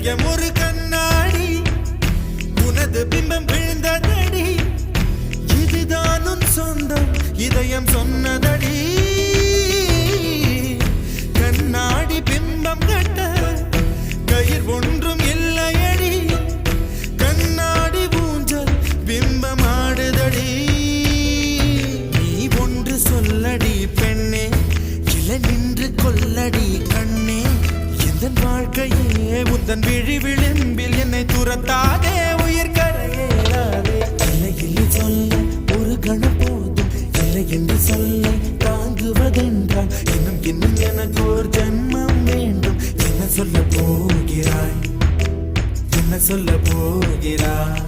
இதயம் ஒரு கண்ணாடி உனது பிம்பம் விழுந்ததடி இதுதான் உன் சொந்தம் இதயம் சொன்னதடி கண்ணாடி பிம்பம் கட்ட கயிர் ஒன்றும் இல்லையடி கண்ணாடி ஊஞ்சல் பிம்பம் ஆடுதடி நீ ஒன்று சொல்லடி பெண்ணே இல நின்று கொல்லடி கண்ணே எந்தன் வாழ்க்கையே உந்தன் விழி விளிம்பில் என்னை துரத்தாதே உயிர் கரையேறாதே இல்லை இல்லை சொல்ல ஒரு கணம் போதும் இல்லை என்று சொல்ல தாங்குவதென்றால் இன்னும் இன்னும் எனக்கு ஒரு ஜென்மம் வேண்டும் என்ன சொல்ல போகிறாய் என்ன சொல்ல போகிறாய்